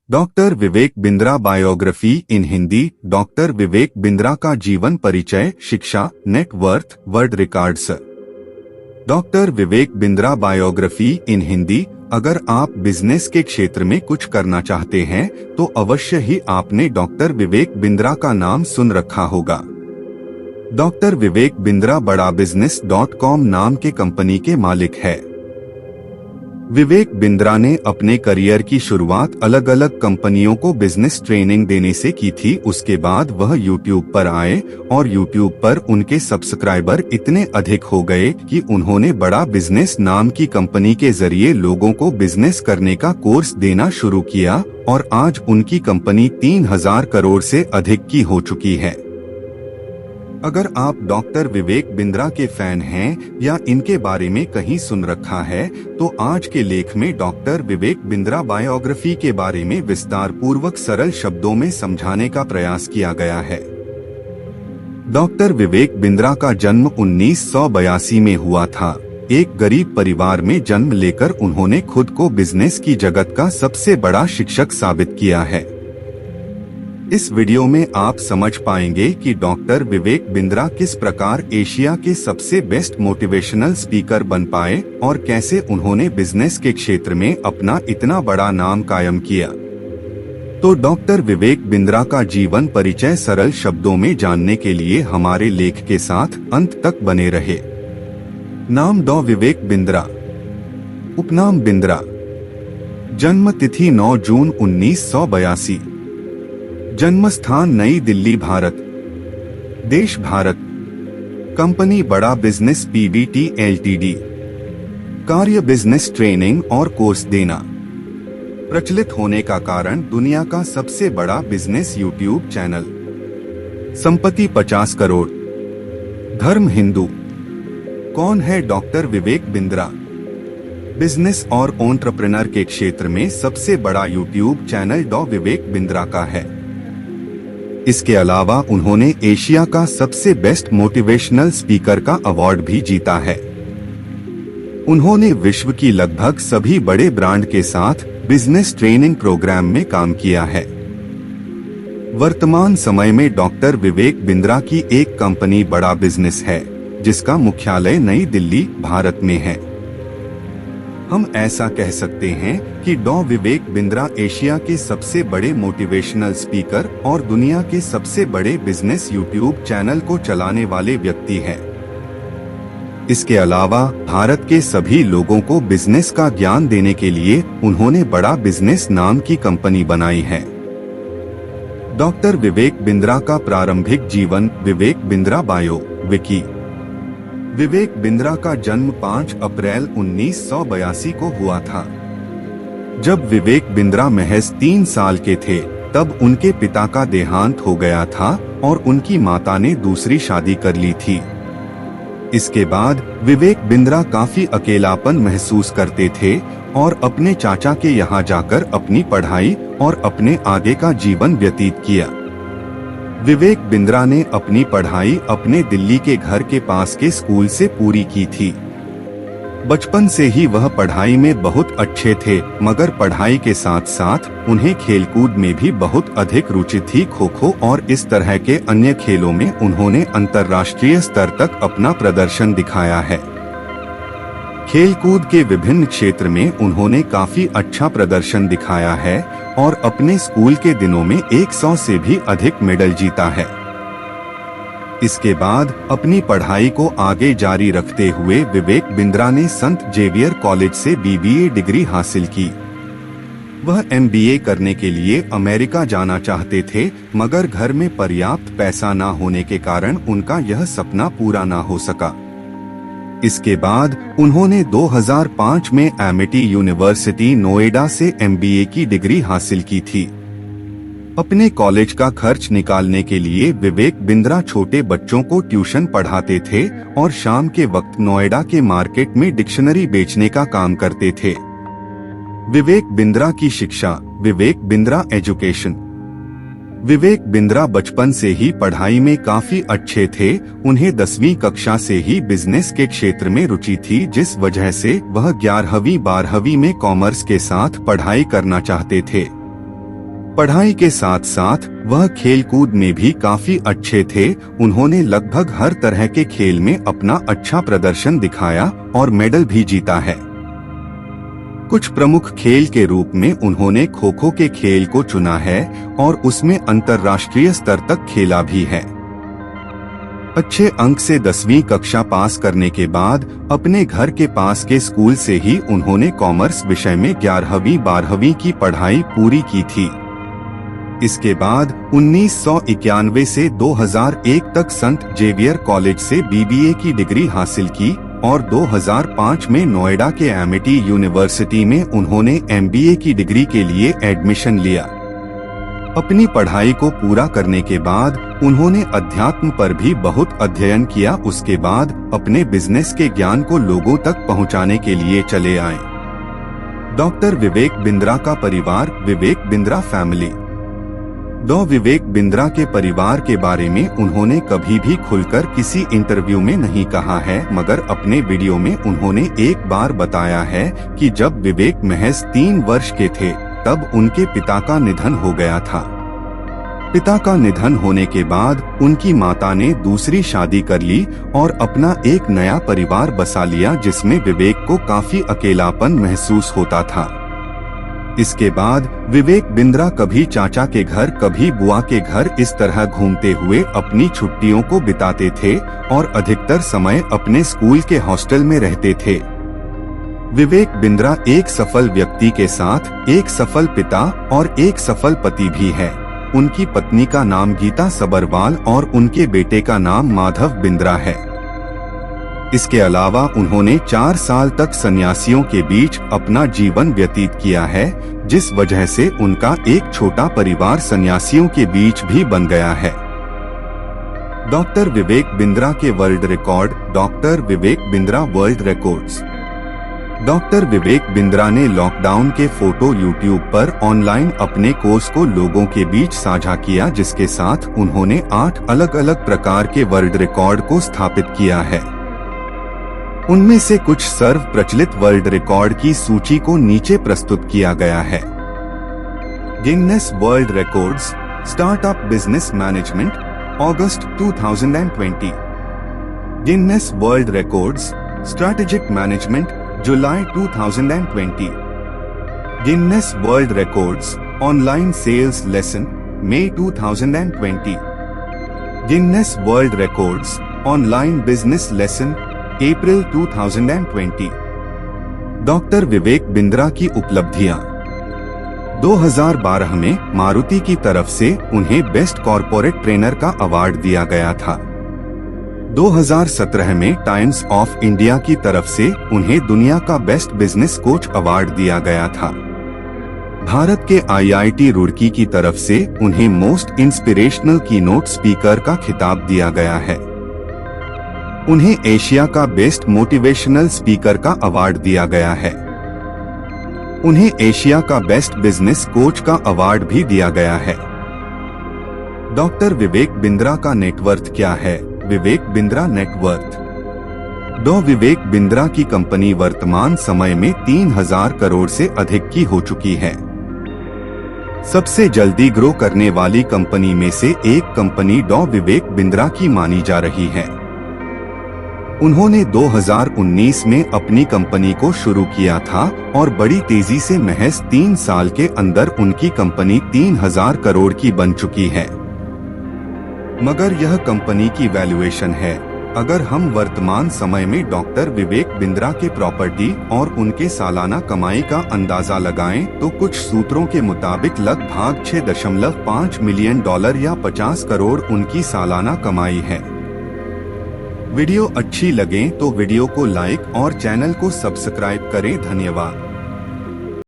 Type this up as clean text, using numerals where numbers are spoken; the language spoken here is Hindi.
डॉक्टर विवेक बिंद्रा बायोग्राफी इन हिंदी। डॉक्टर विवेक बिंद्रा का जीवन परिचय, शिक्षा, net worth, world records. Doctor Vivek Bindra biography इन हिंदी। अगर आप बिजनेस के क्षेत्र में कुछ करना चाहते हैं तो अवश्य ही आपने डॉक्टर विवेक बिंद्रा का नाम सुन रखा होगा। डॉक्टर विवेक बिंद्रा बड़ाबिजनेस.com नाम के कंपनी के मालिक है। विवेक बिंद्रा ने अपने करियर की शुरुआत अलग अलग कंपनियों को बिजनेस ट्रेनिंग देने से की थी। उसके बाद वह YouTube पर आए और YouTube पर उनके सब्सक्राइबर इतने अधिक हो गए कि उन्होंने बड़ा बिजनेस नाम की कंपनी के जरिए लोगों को बिजनेस करने का कोर्स देना शुरू किया और आज उनकी कंपनी 3000 करोड़ से अधिक की हो चुकी है। अगर आप डॉक्टर विवेक बिंद्रा के फैन हैं या इनके बारे में कहीं सुन रखा है तो आज के लेख में डॉक्टर विवेक बिंद्रा बायोग्राफी के बारे में विस्तार पूर्वक सरल शब्दों में समझाने का प्रयास किया गया है। डॉक्टर विवेक बिंद्रा का जन्म 1982 में हुआ था। एक गरीब परिवार में जन्म लेकर उन्होंने खुद को बिजनेस की जगत का सबसे बड़ा शिक्षक साबित किया है। इस वीडियो में आप समझ पाएंगे कि डॉक्टर विवेक बिंद्रा किस प्रकार एशिया के सबसे बेस्ट मोटिवेशनल स्पीकर बन पाए और कैसे उन्होंने बिजनेस के क्षेत्र में अपना इतना बड़ा नाम कायम किया। तो डॉक्टर विवेक बिंद्रा का जीवन परिचय सरल शब्दों में जानने के लिए हमारे लेख के साथ अंत तक बने रहे। नाम डॉ विवेक बिंद्रा, उपनाम बिंद्रा, जन्म तिथि 9 जून 1982, जन्म स्थान नई दिल्ली भारत, देश भारत, कंपनी बड़ा बिजनेस पीवीटी एलटीडी, कार्य बिजनेस ट्रेनिंग और कोर्स देना, प्रचलित होने का कारण दुनिया का सबसे बड़ा बिजनेस यूट्यूब चैनल, संपत्ति 50 करोड़, धर्म हिंदू। कौन है डॉक्टर विवेक बिंद्रा? बिजनेस और एंटरप्रेन्योर के क्षेत्र में सबसे बड़ा यूट्यूब चैनल डॉ विवेक बिंद्रा का है। इसके अलावा उन्होंने एशिया का सबसे बेस्ट मोटिवेशनल स्पीकर का अवार्ड भी जीता है। उन्होंने विश्व की लगभग सभी बड़े ब्रांड के साथ बिजनेस ट्रेनिंग प्रोग्राम में काम किया है। वर्तमान समय में डॉक्टर विवेक बिंद्रा की एक कंपनी बड़ा बिजनेस है जिसका मुख्यालय नई दिल्ली भारत में है। हम ऐसा कह सकते हैं कि डॉ विवेक बिंद्रा एशिया के सबसे बड़े मोटिवेशनल स्पीकर और दुनिया के सबसे बड़े बिजनेस यूट्यूब चैनल को चलाने वाले व्यक्ति हैं। इसके अलावा भारत के सभी लोगों को बिजनेस का ज्ञान देने के लिए उन्होंने बड़ा बिजनेस नाम की कंपनी बनाई है। डॉक्टर विवेक बिंद्रा का प्रारंभिक जीवन। विवेक बिंद्रा बायो विकी। विवेक बिंद्रा का जन्म 5 अप्रैल 1982 को हुआ था। जब विवेक बिंद्रा महज 3 साल के थे तब उनके पिता का देहांत हो गया था और उनकी माता ने दूसरी शादी कर ली थी। इसके बाद विवेक बिंद्रा काफी अकेलापन महसूस करते थे और अपने चाचा के यहाँ जाकर अपनी पढ़ाई और अपने आगे का जीवन व्यतीत किया। विवेक बिंद्रा ने अपनी पढ़ाई अपने दिल्ली के घर के पास के स्कूल से पूरी की थी। बचपन से ही वह पढ़ाई में बहुत अच्छे थे, मगर पढ़ाई के साथ साथ उन्हें खेलकूद में भी बहुत अधिक रुचि थी। खो खो और इस तरह के अन्य खेलों में उन्होंने अंतर्राष्ट्रीय स्तर तक अपना प्रदर्शन दिखाया है। खेलकूद के विभिन्न क्षेत्र में उन्होंने काफी अच्छा प्रदर्शन दिखाया है और अपने स्कूल के दिनों में 100 से भी अधिक मेडल जीता है। इसके बाद अपनी पढ़ाई को आगे जारी रखते हुए विवेक बिंद्रा ने संत जेवियर कॉलेज से बीबीए डिग्री हासिल की। वह एमबीए करने के लिए अमेरिका जाना चाहते थे, मगर घर में पर्याप्त पैसा न होने के कारण उनका यह सपना पूरा न हो सका। इसके बाद उन्होंने 2005 में एमिटी यूनिवर्सिटी नोएडा से एमबीए की डिग्री हासिल की थी। अपने कॉलेज का खर्च निकालने के लिए विवेक बिंद्रा छोटे बच्चों को ट्यूशन पढ़ाते थे और शाम के वक्त नोएडा के मार्केट में डिक्शनरी बेचने का काम करते थे। विवेक बिंद्रा की शिक्षा। विवेक बिंद्रा एजुकेशन। विवेक बिंद्रा बचपन से ही पढ़ाई में काफी अच्छे थे। उन्हें 10वीं कक्षा से ही बिजनेस के क्षेत्र में रुचि थी, जिस वजह से वह 11वीं 12वीं में कॉमर्स के साथ पढ़ाई करना चाहते थे। पढ़ाई के साथ साथ वह खेलकूद में भी काफी अच्छे थे। उन्होंने लगभग हर तरह के खेल में अपना अच्छा प्रदर्शन दिखाया और मेडल भी जीता है। कुछ प्रमुख खेल के रूप में उन्होंने खो खो के खेल को चुना है और उसमें अंतर्राष्ट्रीय स्तर तक खेला भी है। अच्छे अंक से 10वीं कक्षा पास करने के बाद अपने घर के पास के स्कूल से ही उन्होंने कॉमर्स विषय में 11वीं 12वीं की पढ़ाई पूरी की थी। इसके बाद 1991 से 2001 तक संत जेवियर कॉलेज से बीबीए की डिग्री हासिल की और 2005 में नोएडा के एमिटी यूनिवर्सिटी में उन्होंने एमबीए की डिग्री के लिए एडमिशन लिया। अपनी पढ़ाई को पूरा करने के बाद उन्होंने अध्यात्म पर भी बहुत अध्ययन किया। उसके बाद अपने बिजनेस के ज्ञान को लोगों तक पहुंचाने के लिए चले आए। डॉक्टर विवेक बिंद्रा का परिवार, विवेक बिंद्रा फैमिली। डॉ विवेक बिंद्रा के परिवार के बारे में उन्होंने कभी भी खुलकर किसी इंटरव्यू में नहीं कहा है, मगर अपने वीडियो में उन्होंने एक बार बताया है कि जब विवेक महज 3 वर्ष के थे तब उनके पिता का निधन हो गया था। पिता का निधन होने के बाद उनकी माता ने दूसरी शादी कर ली और अपना एक नया परिवार बसा लिया, जिसमें विवेक को काफी अकेलापन महसूस होता था। इसके बाद विवेक बिंद्रा कभी चाचा के घर, कभी बुआ के घर इस तरह घूमते हुए अपनी छुट्टियों को बिताते थे और अधिकतर समय अपने स्कूल के हॉस्टल में रहते थे। विवेक बिंद्रा एक सफल व्यक्ति के साथ एक सफल पिता और एक सफल पति भी है। उनकी पत्नी का नाम गीता सबरवाल और उनके बेटे का नाम माधव बिंद्रा है। इसके अलावा उन्होंने 4 साल तक सन्यासियों के बीच अपना जीवन व्यतीत किया है, जिस वजह से उनका एक छोटा परिवार सन्यासियों के बीच भी बन गया है। डॉक्टर विवेक बिंद्रा के world record. Doctor Vivek Bindra world records. Doctor Vivek Bindra ने लॉकडाउन के फोटो यूट्यूब पर ऑनलाइन अपने कोर्स को लोगों के बीच साझा किया, जिसके साथ उन्होंने 8 अलग अलग प्रकार के वर्ल्ड रिकॉर्ड को स्थापित किया है। उनमें से कुछ सर्व प्रचलित वर्ल्ड रिकॉर्ड की सूची को नीचे प्रस्तुत किया गया है। Guinness world records, startup business management, अगस्त 2020। Guinness world records, strategic management, जुलाई 2020। Guinness world records, online sales lesson, मई 2020। Guinness world records, online business lesson, अप्रैल 2020। डॉक्टर विवेक बिंद्रा की उपलब्धियां। 2012 में मारुति की तरफ से उन्हें बेस्ट कॉर्पोरेट ट्रेनर का अवार्ड दिया गया था। 2017 में टाइम्स ऑफ इंडिया की तरफ से उन्हें दुनिया का बेस्ट बिजनेस कोच अवार्ड दिया गया था। भारत के IIT रुड़की की तरफ से उन्हें मोस्ट इंस्पिरेशनल कीनोट स्पीकर का खिताब दिया गया है। उन्हें एशिया का बेस्ट मोटिवेशनल स्पीकर का अवार्ड दिया गया है। उन्हें एशिया का बेस्ट बिजनेस कोच का अवार्ड भी दिया गया है। डॉक्टर विवेक बिंद्रा का नेटवर्थ क्या है? विवेक बिंद्रा नेटवर्थ। डॉ विवेक बिंद्रा की कंपनी वर्तमान समय में 3000 करोड़ से अधिक की हो चुकी है। सबसे जल्दी ग्रो करने वाली कंपनी में से एक कंपनी डॉ विवेक बिंद्रा की मानी जा रही है। उन्होंने 2019 में अपनी कंपनी को शुरू किया था और बड़ी तेजी से महज 3 साल के अंदर उनकी कंपनी 3000 करोड़ की बन चुकी है। मगर यह कंपनी की वैल्यूएशन है। अगर हम वर्तमान समय में डॉक्टर विवेक बिंद्रा के प्रॉपर्टी और उनके सालाना कमाई का अंदाजा लगाएं तो कुछ सूत्रों के मुताबिक लगभग $6.5 मिलियन या 50 करोड़ उनकी सालाना कमाई है। वीडियो अच्छी लगे तो वीडियो को लाइक और चैनल को सब्सक्राइब करें। धन्यवाद।